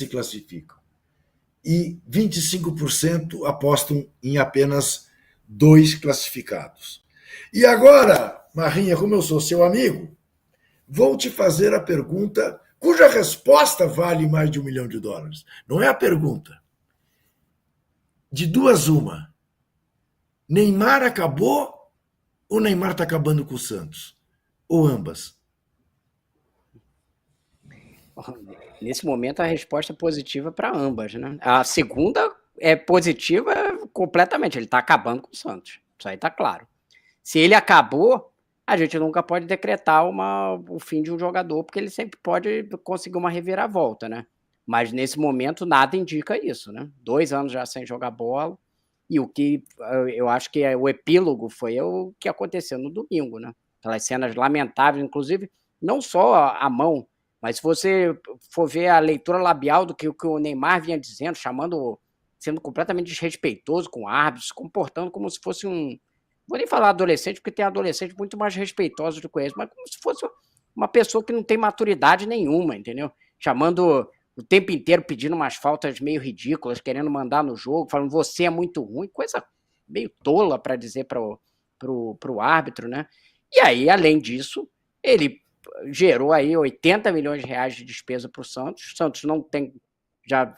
se classificam. E 25% apostam em apenas 2 classificados. E agora, Marrinha, como eu sou seu amigo, vou te fazer a pergunta cuja resposta vale mais de $1 milhão. Não é a pergunta. De duas, uma. Neymar acabou ou Neymar está acabando com o Santos? Ou ambas? Nesse momento, a resposta é positiva para ambas, né? A segunda é positiva completamente. Ele está acabando com o Santos. Isso aí está claro. Se ele acabou, a gente nunca pode decretar o fim de um jogador, porque ele sempre pode conseguir uma reviravolta, né? Mas nesse momento nada indica isso, né? 2 anos já sem jogar bola, e o que eu acho que o epílogo foi o que aconteceu no domingo, né? Aquelas cenas lamentáveis, inclusive, não só a mão, mas se você for ver a leitura labial do que o Neymar vinha dizendo, sendo completamente desrespeitoso com o árbitro, se comportando como se fosse vou nem falar adolescente, porque tem adolescentes muito mais respeitosos do que eles, mas como se fosse uma pessoa que não tem maturidade nenhuma, entendeu? Chamando o tempo inteiro, pedindo umas faltas meio ridículas, querendo mandar no jogo, falando você é muito ruim, coisa meio tola para dizer pro árbitro, né? E aí, além disso, ele gerou aí 80 milhões de reais de despesa para o Santos. O Santos não tem, já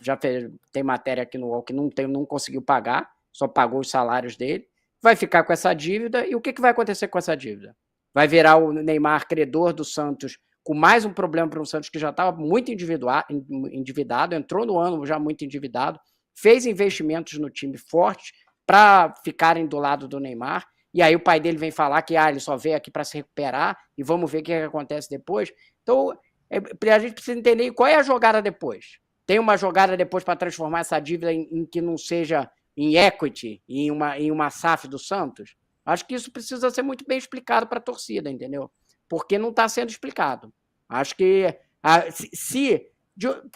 tem matéria aqui no UOL que não conseguiu pagar, só pagou os salários dele. Vai ficar com essa dívida, e o que vai acontecer com essa dívida? Vai virar o Neymar credor do Santos, com mais um problema para o Santos que já estava muito endividado, entrou no ano já muito endividado, fez investimentos no time forte para ficarem do lado do Neymar, e aí o pai dele vem falar que ele só veio aqui para se recuperar, e vamos ver o que acontece depois. Então, a gente precisa entender qual é a jogada depois. Tem uma jogada depois para transformar essa dívida em que não seja em equity, em uma SAF do Santos? Acho que isso precisa ser muito bem explicado para a torcida, entendeu? Porque não está sendo explicado. Acho que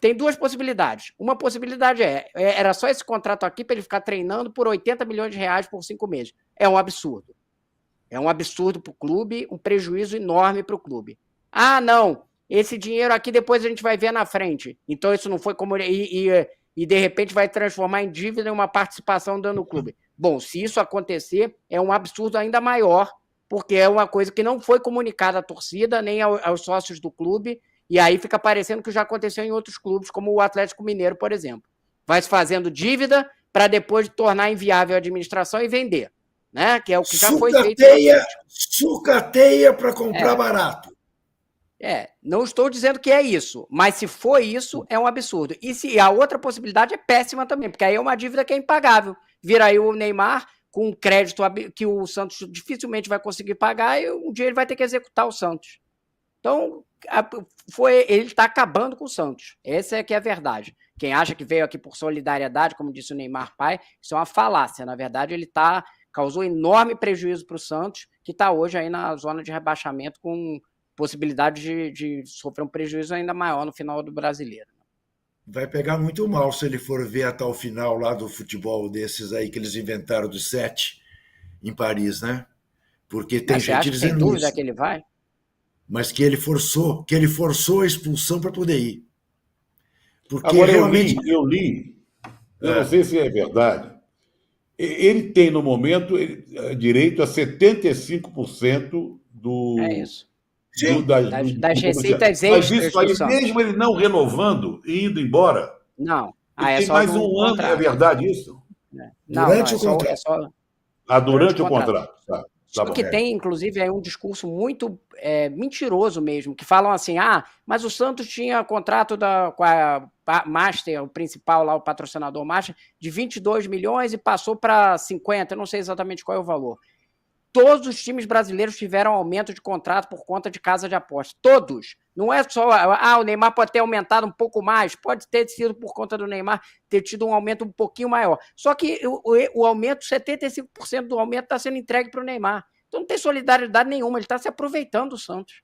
tem 2 possibilidades. Uma possibilidade era só esse contrato aqui para ele ficar treinando por 80 milhões de reais por 5 meses. É um absurdo. É um absurdo para o clube, um prejuízo enorme para o clube. Ah, não, esse dinheiro aqui depois a gente vai ver na frente. Então isso não foi como... E de repente vai transformar em dívida uma participação dando o clube. Bom, se isso acontecer, é um absurdo ainda maior, porque é uma coisa que não foi comunicada à torcida, nem aos sócios do clube, e aí fica parecendo que já aconteceu em outros clubes, como o Atlético Mineiro, por exemplo. Vai se fazendo dívida para depois tornar inviável a administração e vender, né? Que é o que já foi feito. Sucateia para comprar barato. Não estou dizendo que é isso, mas se for isso, é um absurdo. E a outra possibilidade é péssima também, porque aí é uma dívida que é impagável. Vira aí o Neymar com um crédito que o Santos dificilmente vai conseguir pagar e um dia ele vai ter que executar o Santos. Então, ele está acabando com o Santos. Essa é que é a verdade. Quem acha que veio aqui por solidariedade, como disse o Neymar pai, isso é uma falácia. Na verdade, ele causou enorme prejuízo para o Santos, que está hoje aí na zona de rebaixamento com possibilidade de sofrer um prejuízo ainda maior no final do Brasileiro. Vai pegar muito mal se ele for ver até o final lá do futebol desses aí que eles inventaram dos 7 em Paris, né? Porque tem gente dizendo isso. Tem dúvida que ele vai? Mas que ele forçou a expulsão para poder ir. Porque agora realmente... eu não sei se é verdade, ele tem no momento direito a 75% do... É isso. Das receitas extras. Mas isso aí, mesmo ele não renovando e indo embora. Não. Ele tem mais um ano, é verdade isso? Durante o contrato. Durante o contrato. Só que tem, inclusive, aí um discurso muito mentiroso mesmo, que falam assim, mas o Santos tinha contrato com a Master, o principal lá, o patrocinador Master, de 22 milhões e passou para 50, eu não sei exatamente qual é o valor. Todos os times brasileiros tiveram aumento de contrato por conta de casa de aposta. Todos. Não é só, o Neymar pode ter aumentado um pouco mais, pode ter sido por conta do Neymar ter tido um aumento um pouquinho maior. Só que o aumento, 75% do aumento está sendo entregue para o Neymar. Então não tem solidariedade nenhuma, ele está se aproveitando do Santos.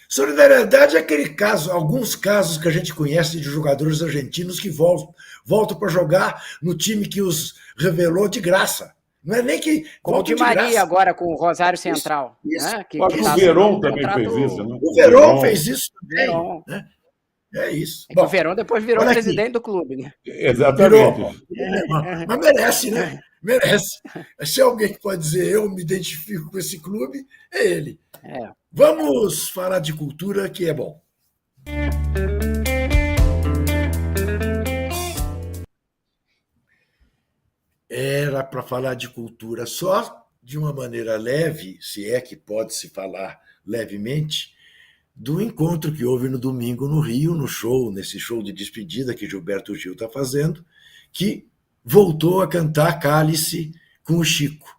Solidariedade é aquele caso, alguns casos que a gente conhece de jogadores argentinos que voltam para jogar no time que os revelou de graça. Não é nem que... Como o Di Maria agora com o Rosário Central. Isso. Né? O Verón também fez isso. Né? O Verón fez isso também. Né? É isso. É que o Verón depois virou presidente do clube, né? Exatamente. Mas merece, né? Merece. Se é alguém que pode dizer eu me identifico com esse clube, é ele. Vamos falar de cultura, que é bom. Era para falar de cultura só de uma maneira leve, se é que pode se falar levemente, do encontro que houve no domingo no Rio, nesse show de despedida que Gilberto Gil está fazendo, que voltou a cantar Cálice com o Chico,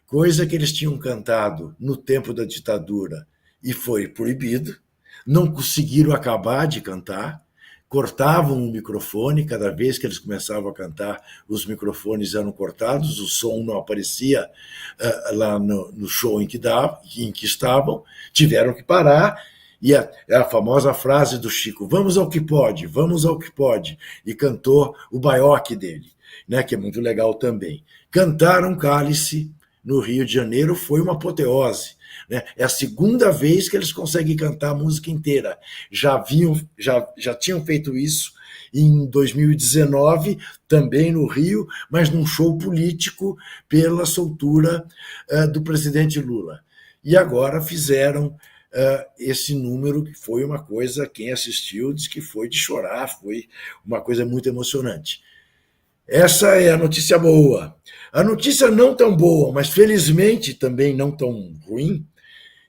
coisa que eles tinham cantado no tempo da ditadura e foi proibido, não conseguiram acabar de cantar, cortavam o microfone, cada vez que eles começavam a cantar, os microfones eram cortados, o som não aparecia lá no show em que estavam, tiveram que parar. E a famosa frase do Chico, vamos ao que pode, e cantou o baioque dele, né, que é muito legal também. Cantaram Cálice no Rio de Janeiro, foi uma apoteose. Né? É a segunda vez que eles conseguem cantar a música inteira. Já tinham feito isso em 2019, também no Rio, mas num show político pela soltura do presidente Lula. E agora fizeram esse número, que foi uma coisa, quem assistiu diz que foi de chorar, foi uma coisa muito emocionante. Essa é a notícia boa. A notícia não tão boa, mas felizmente também não tão ruim,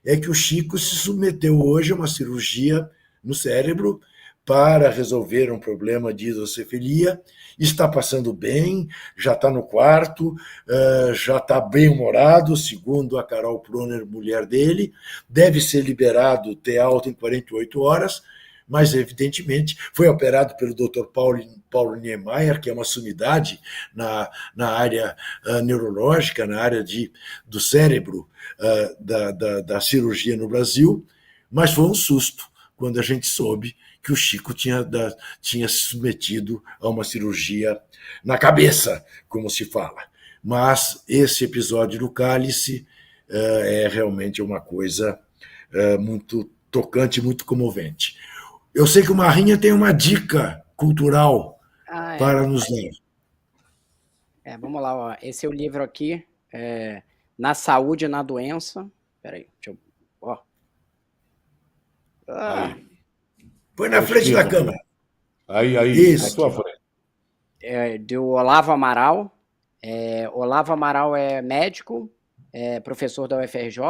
é que o Chico se submeteu hoje a uma cirurgia no cérebro para resolver um problema de hidrocefalia, está passando bem, já está no quarto, já está bem-humorado, segundo a Carol Proner, mulher dele, deve ser liberado, ter alta em 48 horas, mas, evidentemente, foi operado pelo Dr. Paulo Niemeyer, que é uma sumidade na área neurológica, na área do cérebro da cirurgia no Brasil, mas foi um susto quando a gente soube que o Chico tinha se submetido a uma cirurgia na cabeça, como se fala. Mas esse episódio do Cálice é realmente uma coisa muito tocante, muito comovente. Eu sei que o Marrinha tem uma dica cultural para nos dar. Vamos lá, ó. Esse é o livro aqui, Na Saúde e na Doença. Peraí, deixa eu... Ó. Põe na frente da câmera. Aí, isso. Na sua frente. Do Olavo Amaral. Olavo Amaral é médico, professor da UFRJ,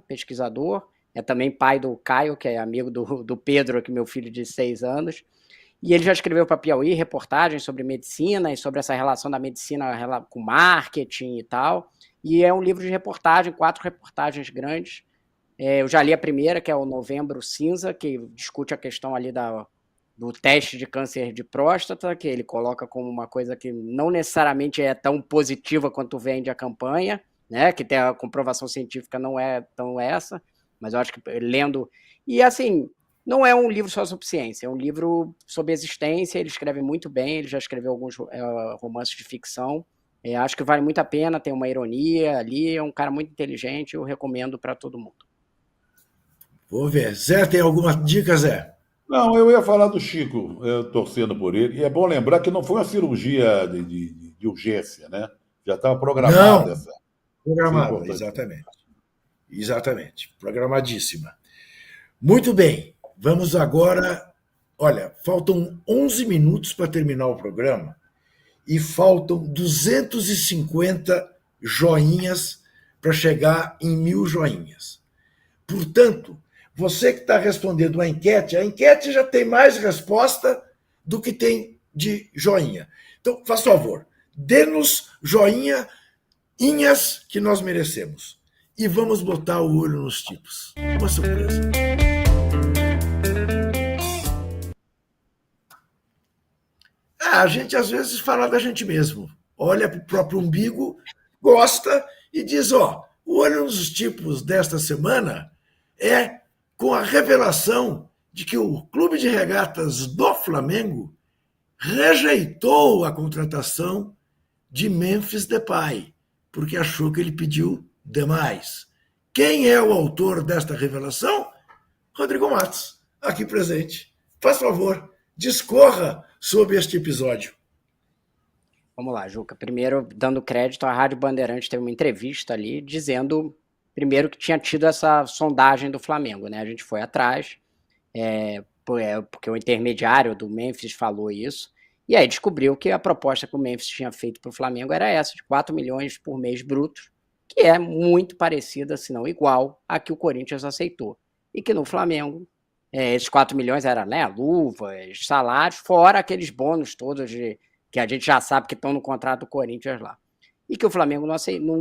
pesquisador, é também pai do Caio, que é amigo do Pedro, aqui, meu filho de 6 anos. E ele já escreveu para Piauí reportagens sobre medicina e sobre essa relação da medicina com marketing e tal. E é um livro de reportagem, 4 reportagens grandes. Eu já li a primeira, que é o Novembro Cinza, que discute a questão ali do teste de câncer de próstata, que ele coloca como uma coisa que não necessariamente é tão positiva quanto vende a campanha, né? Que tem a comprovação científica não é tão essa, mas eu acho que lendo... E assim, não é um livro só sobre ciência, é um livro sobre existência, ele escreve muito bem, ele já escreveu alguns romances de ficção, acho que vale muito a pena, tem uma ironia ali, é um cara muito inteligente, eu recomendo para todo mundo. Vou ver. Zé, tem alguma dica, Zé? Não, eu ia falar do Chico, torcendo por ele. E é bom lembrar que não foi uma cirurgia de urgência, né? Já estava programada essa. Programada, exatamente. Programadíssima. Muito bem. Vamos agora... Olha, faltam 11 minutos para terminar o programa e faltam 250 joinhas para chegar em 1000 joinhas. Portanto, você que está respondendo a enquete já tem mais resposta do que tem de joinha. Então, faz favor, dê-nos joinhas que nós merecemos. E vamos botar o olho nos tipos. Uma surpresa. A gente às vezes fala da gente mesmo. Olha para o próprio umbigo, gosta e diz, o olho nos tipos desta semana é com a revelação de que o Clube de Regatas do Flamengo rejeitou a contratação de Memphis Depay, porque achou que ele pediu demais. Quem é o autor desta revelação? Rodrigo Matos, aqui presente. Faz favor, Discorra sobre este episódio. Vamos lá, Juca. Primeiro, dando crédito, a Rádio Bandeirantes teve uma entrevista ali dizendo, primeiro, que tinha tido essa sondagem do Flamengo, né? A gente foi atrás, porque o intermediário do Memphis falou isso, e aí descobriu que a proposta que o Memphis tinha feito para o Flamengo era essa, de 4 milhões por mês brutos, que é muito parecida, se não igual, a que o Corinthians aceitou. E que no Flamengo, esses 4 milhões eram, né, luvas, salários, fora aqueles bônus todos que a gente já sabe que estão no contrato do Corinthians lá. E que o Flamengo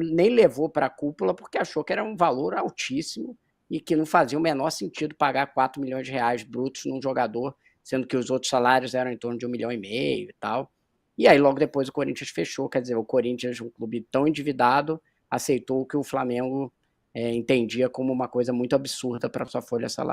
nem levou para a cúpula porque achou que era um valor altíssimo e que não fazia o menor sentido pagar 4 milhões de reais brutos num jogador, sendo que os outros salários eram em torno de 1,5 milhão e tal. E aí logo depois o Corinthians fechou, quer dizer, o Corinthians, um clube tão endividado, aceitou o que o Flamengo entendia como uma coisa muito absurda para sua folha salarial.